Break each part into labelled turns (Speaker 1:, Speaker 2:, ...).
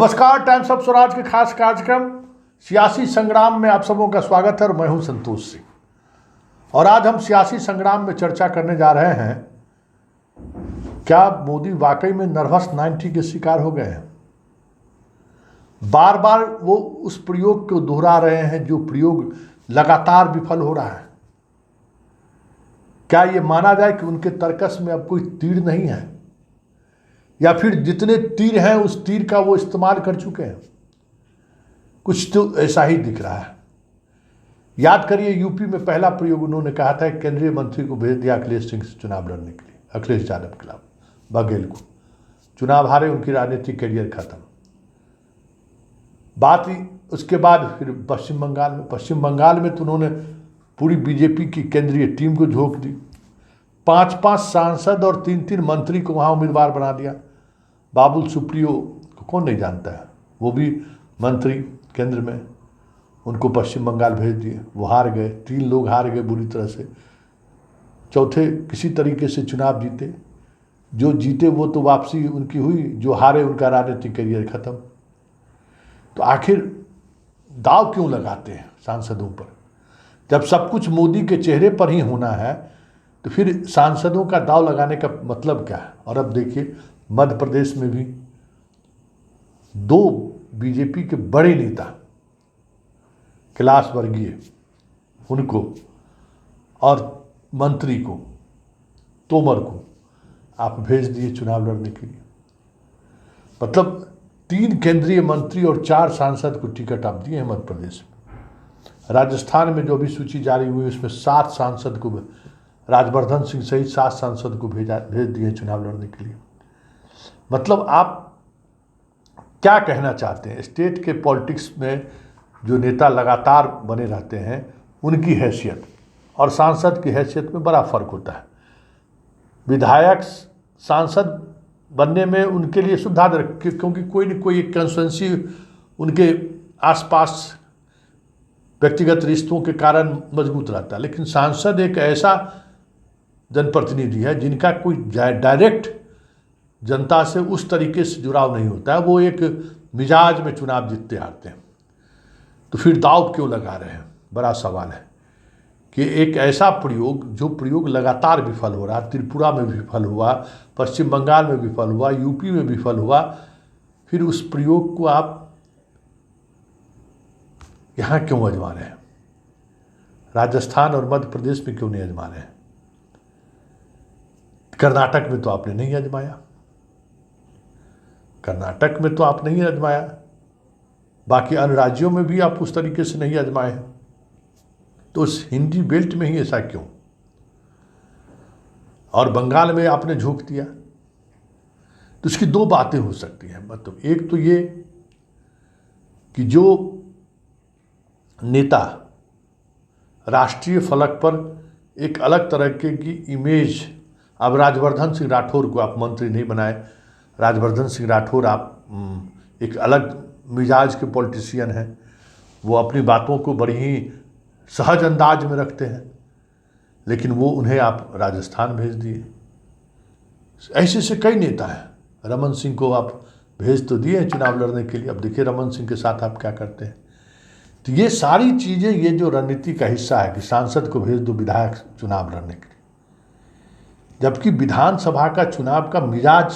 Speaker 1: नमस्कार, times of Swaraj के खास कार्यक्रम सियासी संग्राम में आप सबों का स्वागत है और मैं हूं संतोष सिंह। और आज हम सियासी संग्राम में चर्चा करने जा रहे हैं, क्या मोदी वाकई में नर्वस 90 के शिकार हो गए हैं। बार बार वो उस प्रयोग को दोहरा रहे हैं जो प्रयोग लगातार विफल हो रहा है। क्या ये माना जाए कि उनके तर्कस में अब कोई तीर नहीं है, या फिर जितने तीर हैं उस तीर का वो इस्तेमाल कर चुके हैं? कुछ तो ऐसा ही दिख रहा है। याद करिए, यूपी में पहला प्रयोग उन्होंने कहा था केंद्रीय मंत्री को भेज दिया अखिलेश सिंह से चुनाव लड़ने के लिए, अखिलेश यादव के खिलाफ, बघेल को। चुनाव हारे, उनकी राजनीतिक करियर खत्म। बात ही उसके बाद फिर पश्चिम बंगाल में तो उन्होंने पूरी बीजेपी की केंद्रीय टीम को झोंक दी। 5-5 सांसद और 3-3 मंत्री को वहाँ उम्मीदवार बना दिया। बाबुल सुप्रियो को कौन नहीं जानता है, वो भी मंत्री केंद्र में, उनको पश्चिम बंगाल भेज दिए। वो हार गए, 3 लोग हार गए बुरी तरह से। चौथे किसी तरीके से चुनाव जीते। जो जीते वो तो वापसी उनकी हुई, जो हारे उनका राजनीतिक करियर खत्म। तो आखिर दाव क्यों लगाते हैं सांसदों पर? जब सब कुछ मोदी के चेहरे पर ही होना है तो फिर सांसदों का दाव लगाने का मतलब क्या है? और अब देखिए, मध्य प्रदेश में भी 2 बीजेपी के बड़े नेता, कैलाश वर्गीय, उनको और मंत्री को, तोमर को आप भेज दिए चुनाव लड़ने के लिए। मतलब 3 केंद्रीय मंत्री और 4 सांसद को टिकट आप दिए हैं मध्य प्रदेश में। राजस्थान में जो भी सूची जारी हुई उसमें 7 सांसद को, राजवर्धन सिंह सहित 7 सांसद को भेज दिए चुनाव लड़ने के लिए। मतलब आप क्या कहना चाहते हैं? स्टेट के पॉलिटिक्स में जो नेता लगातार बने रहते हैं उनकी हैसियत और सांसद की हैसियत में बड़ा फर्क होता है। विधायक सांसद बनने में उनके लिए सुविधा, क्योंकि कोई न कोई एक कंस्टिट्यूएंसी उनके आसपास व्यक्तिगत रिश्तों के कारण मजबूत रहता है। लेकिन सांसद एक ऐसा जनप्रतिनिधि है जिनका कोई डायरेक्ट जनता से उस तरीके से जुड़ाव नहीं होता है। वो एक मिजाज में चुनाव जीतते हारते हैं। तो फिर दाव क्यों लगा रहे हैं? बड़ा सवाल है कि एक ऐसा प्रयोग, जो प्रयोग लगातार विफल हो रहा, त्रिपुरा में विफल हुआ, पश्चिम बंगाल में विफल हुआ, यूपी में विफल हुआ, फिर उस प्रयोग को आप यहाँ क्यों आजमा रहे हैं? राजस्थान और मध्य प्रदेश में क्यों नहीं आजमा रहे हैं? कर्नाटक में तो आपने नहीं आजमाया, कर्नाटक में तो आप नहीं आजमाया, बाकी अन्य राज्यों में भी आप उस तरीके से नहीं आजमाए हैं। तो उस हिंदी बेल्ट में ही ऐसा क्यों? और बंगाल में आपने झोंक दिया। तो इसकी 2 बातें हो सकती हैं। मतलब एक तो ये कि जो नेता राष्ट्रीय फलक पर एक अलग तरह की इमेज, अब राजवर्धन सिंह राठौर को आप मंत्री नहीं बनाए। राजवर्धन सिंह राठौर आप एक अलग मिजाज के पॉलिटिशियन हैं। वो अपनी बातों को बड़ी ही सहज अंदाज में रखते हैं, लेकिन वो उन्हें आप राजस्थान भेज दिए। ऐसे से कई नेता हैं। रमन सिंह को आप भेज तो दिए चुनाव लड़ने के लिए, अब देखिए रमन सिंह के साथ आप क्या करते हैं। तो ये सारी चीज़ें, ये जो रणनीति का हिस्सा है कि सांसद को भेज दो विधायक चुनाव लड़ने के लिए, जबकि विधानसभा का चुनाव का मिजाज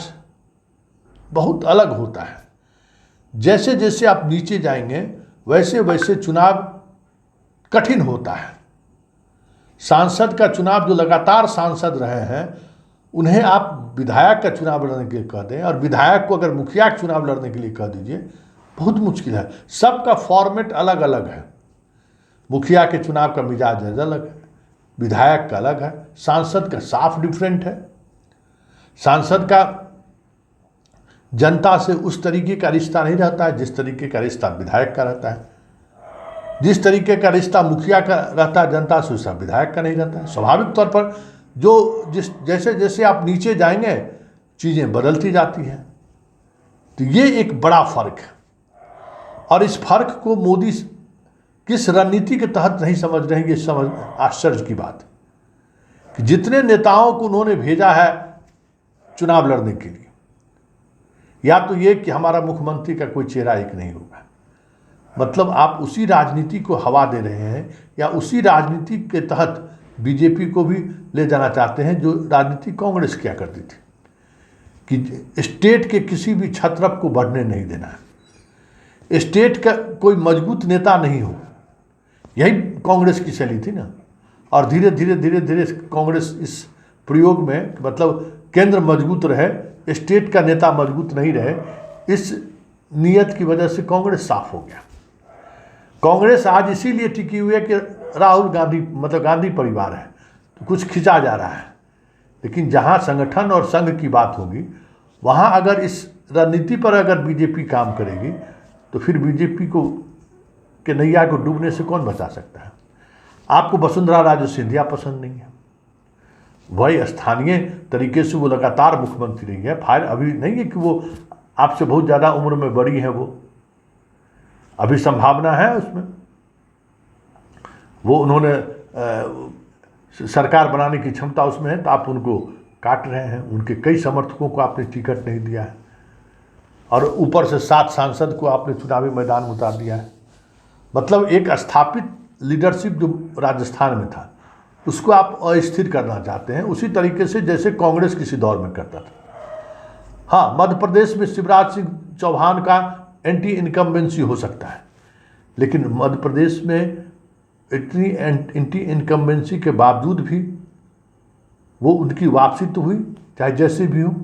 Speaker 1: बहुत अलग होता है। जैसे जैसे आप नीचे जाएंगे वैसे वैसे चुनाव कठिन होता है। सांसद का चुनाव, जो लगातार सांसद रहे हैं उन्हें आप विधायक का चुनाव लड़ने के लिए कह दें, और विधायक को अगर मुखिया का चुनाव लड़ने के लिए कह दीजिए, बहुत मुश्किल है। सबका फॉर्मेट अलग अलग है। मुखिया के चुनाव का मिजाज अलग है, विधायक का अलग है, सांसद का साफ डिफरेंट है। सांसद का जनता से उस तरीके का रिश्ता नहीं रहता है जिस तरीके का रिश्ता विधायक का रहता है। जिस तरीके का रिश्ता मुखिया का रहता है जनता से, उसका विधायक का नहीं रहता है। स्वाभाविक तौर पर जैसे जैसे आप नीचे जाएंगे चीज़ें बदलती जाती हैं। तो ये एक बड़ा फर्क है, और इस फर्क को मोदी किस रणनीति के तहत नहीं समझ रहे हैं, ये समझ आश्चर्य की बात है कि जितने नेताओं को उन्होंने भेजा है चुनाव लड़ने के लिए, या तो ये कि हमारा मुख्यमंत्री का कोई चेहरा एक नहीं होगा। मतलब आप उसी राजनीति को हवा दे रहे हैं या उसी राजनीति के तहत बीजेपी को भी ले जाना चाहते हैं जो राजनीति कांग्रेस किया करती थी कि स्टेट के किसी भी छत्रप को बढ़ने नहीं देना है, स्टेट का कोई मजबूत नेता नहीं हो। यही कांग्रेस की शैली थी ना। और धीरे धीरे धीरे धीरे कांग्रेस इस प्रयोग में, मतलब केंद्र मजबूत रहे, स्टेट का नेता मजबूत नहीं रहे, इस नियत की वजह से कांग्रेस साफ हो गया। कांग्रेस आज इसीलिए टिकी हुई है कि राहुल गांधी, मतलब गांधी परिवार है तो कुछ खिंचा जा रहा है। लेकिन जहां संगठन और संघ की बात होगी वहां अगर इस रणनीति पर अगर बीजेपी काम करेगी तो फिर बीजेपी को के नैया को डूबने से कौन बचा सकता है। आपको वसुंधरा राजे सिंधिया पसंद नहीं है, वही स्थानीय तरीके से वो लगातार मुख्यमंत्री रही है। फायर अभी नहीं है कि वो आपसे बहुत ज़्यादा उम्र में बड़ी है, वो अभी संभावना है उसमें। वो उन्होंने सरकार बनाने की क्षमता उसमें है, तो आप उनको काट रहे हैं। उनके कई समर्थकों को आपने टिकट नहीं दिया है और ऊपर से 7 सांसद को आपने चुनावी मैदान में उतार दिया है। मतलब एक स्थापित लीडरशिप जो राजस्थान में था उसको आप अस्थिर करना चाहते हैं, उसी तरीके से जैसे कांग्रेस किसी दौर में करता था। हाँ, मध्य प्रदेश में शिवराज सिंह चौहान का एंटी इनकम्बेंसी हो सकता है, लेकिन मध्य प्रदेश में इतनी एंटी इनकम्बेंसी के बावजूद भी वो उनकी वापसी तो हुई, चाहे जैसे भी हो।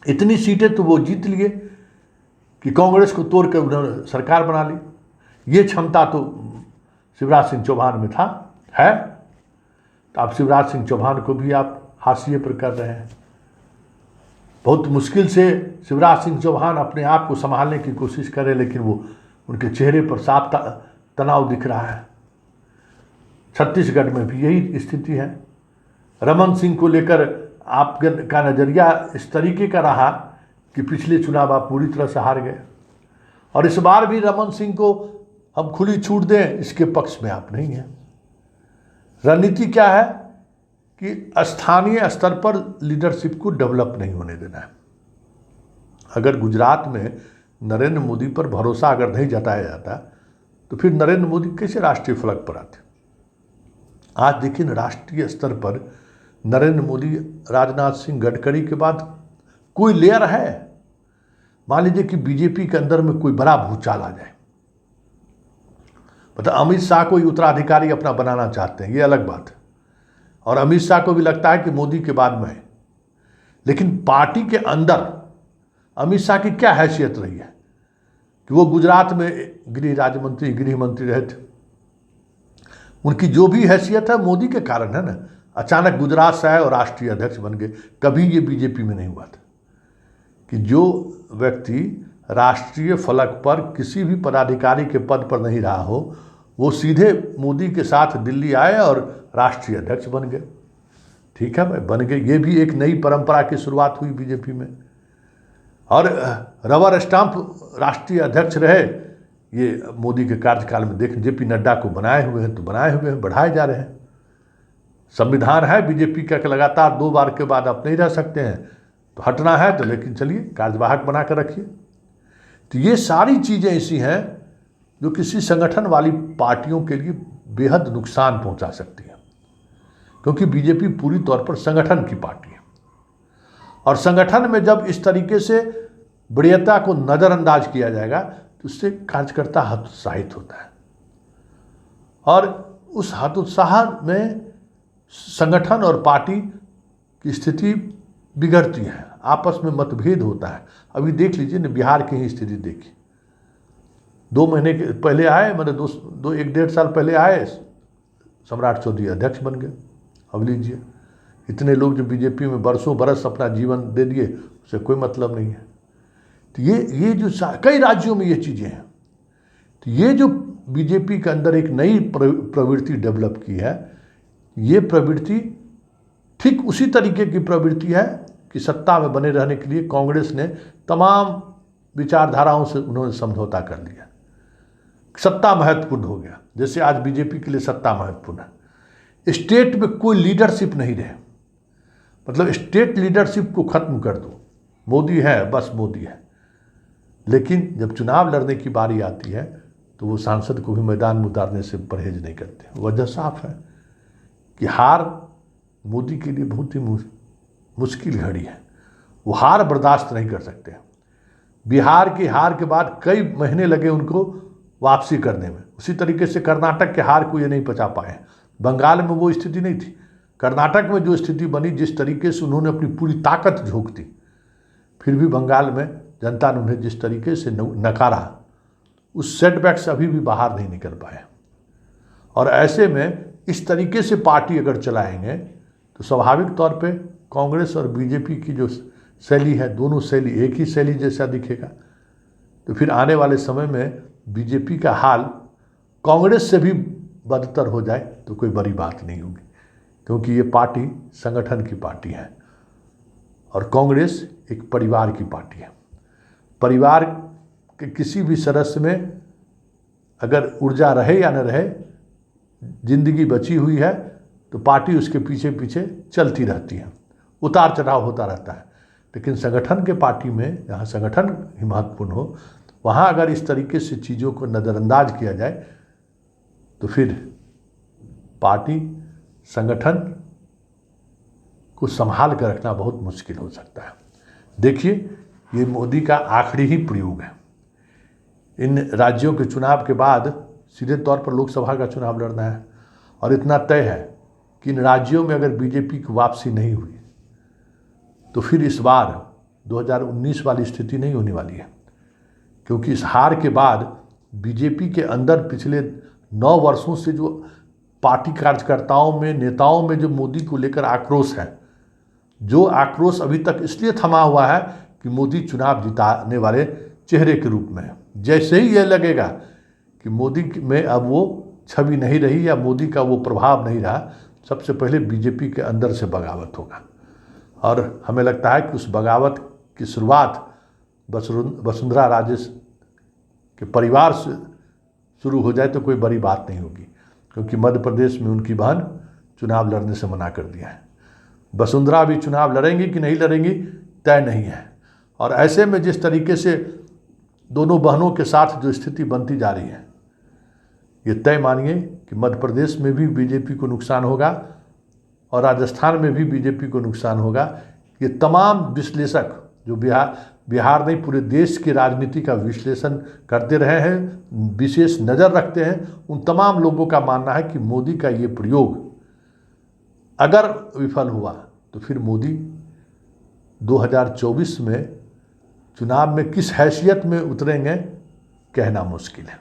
Speaker 1: इतनी सीटें तो वो जीत लिए कि कांग्रेस को तोड़ कर उन्होंने सरकार बना ली। ये क्षमता तो शिवराज सिंह चौहान में है। तो आप शिवराज सिंह चौहान को भी आप हाशिए पर कर रहे हैं। बहुत मुश्किल से शिवराज सिंह चौहान अपने आप को संभालने की कोशिश कर रहे हैं, लेकिन वो उनके चेहरे पर साफ तनाव दिख रहा है। छत्तीसगढ़ में भी यही स्थिति है। रमन सिंह को लेकर आपका नज़रिया इस तरीके का रहा कि पिछले चुनाव आप पूरी तरह से हार गए, और इस बार भी रमन सिंह को हम खुली छूट दें इसके पक्ष में आप नहीं हैं। रणनीति क्या है कि स्थानीय स्तर पर लीडरशिप को डेवलप नहीं होने देना है। अगर गुजरात में नरेंद्र मोदी पर भरोसा अगर नहीं जताया जाता तो फिर नरेंद्र मोदी कैसे राष्ट्रीय फलक पर आते। आज देखिए न, राष्ट्रीय स्तर पर नरेंद्र मोदी, राजनाथ सिंह, गडकरी के बाद कोई लेयर है। मान लीजिए कि बीजेपी के अंदर में कोई बड़ा भूचाल आ जाए, मतलब अमित शाह को ही उत्तराधिकारी अपना बनाना चाहते हैं, ये अलग बात है, और अमित शाह को भी लगता है कि मोदी के बाद में है। लेकिन पार्टी के अंदर अमित शाह की क्या हैसियत रही है कि वो गुजरात में गृह राज्य मंत्री, गृह मंत्री रहे थे। उनकी जो भी हैसियत है मोदी के कारण है ना। अचानक गुजरात से आए और राष्ट्रीय अध्यक्ष बन गए। कभी ये बीजेपी में नहीं हुआ था कि जो व्यक्ति राष्ट्रीय फलक पर किसी भी पदाधिकारी के पद पर नहीं रहा हो वो सीधे मोदी के साथ दिल्ली आए और राष्ट्रीय अध्यक्ष बन गए। ठीक है भाई, बन गए। ये भी एक नई परंपरा की शुरुआत हुई बीजेपी में। और रबर स्टाम्प राष्ट्रीय अध्यक्ष रहे, ये मोदी के कार्यकाल में देख, जेपी नड्डा को बनाए हुए हैं, तो बनाए हुए हैं, बढ़ाए जा रहे हैं। संविधान है बीजेपी का कि लगातार 2 बार के बाद आप नहीं रह सकते हैं, तो हटना है तो लेकिन चलिए कार्यवाहक बना कर रखिए। तो ये सारी चीज़ें ऐसी हैं जो किसी संगठन वाली पार्टियों के लिए बेहद नुकसान पहुंचा सकती है, क्योंकि बीजेपी पूरी तौर पर संगठन की पार्टी है। और संगठन में जब इस तरीके से वरीयता को नज़रअंदाज किया जाएगा तो उससे कार्यकर्ता हतोत्साहित होता है, और उस हतोत्साह में संगठन और पार्टी की स्थिति बिगड़ती है, आपस में मतभेद होता है। अभी देख लीजिए न, बिहार की ही स्थिति देखिए। 2 महीने के पहले आए, मतलब 1-1.5 साल पहले आए, सम्राट चौधरी अध्यक्ष बन गए। अब लीजिए, इतने लोग जो बीजेपी में बरसों बरस अपना जीवन दे दिए, उससे कोई मतलब नहीं है। तो ये जो कई राज्यों में ये चीज़ें हैं। तो ये जो बीजेपी के अंदर एक नई प्रवृत्ति डेवलप की है, ये प्रवृत्ति ठीक उसी तरीके की प्रवृत्ति है कि सत्ता में बने रहने के लिए कांग्रेस ने तमाम विचारधाराओं से उन्होंने समझौता कर लिया। सत्ता महत्वपूर्ण हो गया, जैसे आज बीजेपी के लिए सत्ता महत्वपूर्ण है। स्टेट में कोई लीडरशिप नहीं रहे, मतलब स्टेट लीडरशिप को खत्म कर दो, मोदी है, बस मोदी है। लेकिन जब चुनाव लड़ने की बारी आती है तो वो सांसद को भी मैदान में उतारने से परहेज नहीं करते। वजह साफ है कि हार मोदी के लिए बहुत ही मुश्किल घड़ी है। वो हार बर्दाश्त नहीं कर सकते। बिहार की हार के बाद कई महीने लगे उनको वापसी करने में। उसी तरीके से कर्नाटक के हार को ये नहीं पचा पाए। बंगाल में वो स्थिति नहीं थी। कर्नाटक में जो स्थिति बनी, जिस तरीके से उन्होंने अपनी पूरी ताकत झोंक दी, फिर भी बंगाल में जनता ने उन्हें जिस तरीके से नकारा, उस सेटबैक से अभी भी बाहर नहीं निकल पाए। और ऐसे में इस तरीके से पार्टी अगर चलाएंगे तो स्वाभाविक तौर पे कांग्रेस और बीजेपी की जो शैली है, दोनों शैली एक ही शैली जैसा दिखेगा। तो फिर आने वाले समय में बीजेपी का हाल कांग्रेस से भी बदतर हो जाए तो कोई बड़ी बात नहीं होगी, क्योंकि ये पार्टी संगठन की पार्टी है और कांग्रेस एक परिवार की पार्टी है। परिवार के किसी भी सदस्य में अगर ऊर्जा रहे या न रहे, जिंदगी बची हुई है तो पार्टी उसके पीछे पीछे चलती रहती है, उतार चढ़ाव होता रहता है। लेकिन संगठन के पार्टी में, जहाँ संगठन ही महत्वपूर्ण हो, वहाँ अगर इस तरीके से चीज़ों को नज़रअंदाज किया जाए तो फिर पार्टी संगठन को संभाल कर रखना बहुत मुश्किल हो सकता है। देखिए, ये मोदी का आखिरी ही प्रयोग है। इन राज्यों के चुनाव के बाद सीधे तौर पर लोकसभा का चुनाव लड़ना है और इतना तय है कि इन राज्यों में अगर बीजेपी की वापसी नहीं हुई तो फिर इस बार 2019 वाली स्थिति नहीं होने वाली है, क्योंकि इस हार के बाद बीजेपी के अंदर पिछले 9 वर्षों से जो पार्टी कार्यकर्ताओं में, नेताओं में जो मोदी को लेकर आक्रोश है, जो आक्रोश अभी तक इसलिए थमा हुआ है कि मोदी चुनाव जिताने वाले चेहरे के रूप में है। जैसे ही यह लगेगा कि मोदी में अब वो छवि नहीं रही या मोदी का वो प्रभाव नहीं रहा, सबसे पहले बीजेपी के अंदर से बगावत होगा। और हमें लगता है कि उस बगावत की शुरुआत वसुंधरा राजे के परिवार से शुरू हो जाए तो कोई बड़ी बात नहीं होगी, क्योंकि मध्य प्रदेश में उनकी बहन चुनाव लड़ने से मना कर दिया है। वसुंधरा भी चुनाव लड़ेंगी कि नहीं लड़ेंगी तय नहीं है। और ऐसे में जिस तरीके से दोनों बहनों के साथ जो स्थिति बनती जा रही है, ये तय मानिए कि मध्य प्रदेश में भी बीजेपी को नुकसान होगा और राजस्थान में भी बीजेपी को नुकसान होगा। ये तमाम विश्लेषक जो बिहार नहीं पूरे देश की राजनीति का विश्लेषण करते रहे हैं, विशेष नज़र रखते हैं, उन तमाम लोगों का मानना है कि मोदी का ये प्रयोग अगर विफल हुआ तो फिर मोदी 2024 में चुनाव में किस हैसियत में उतरेंगे कहना मुश्किल है।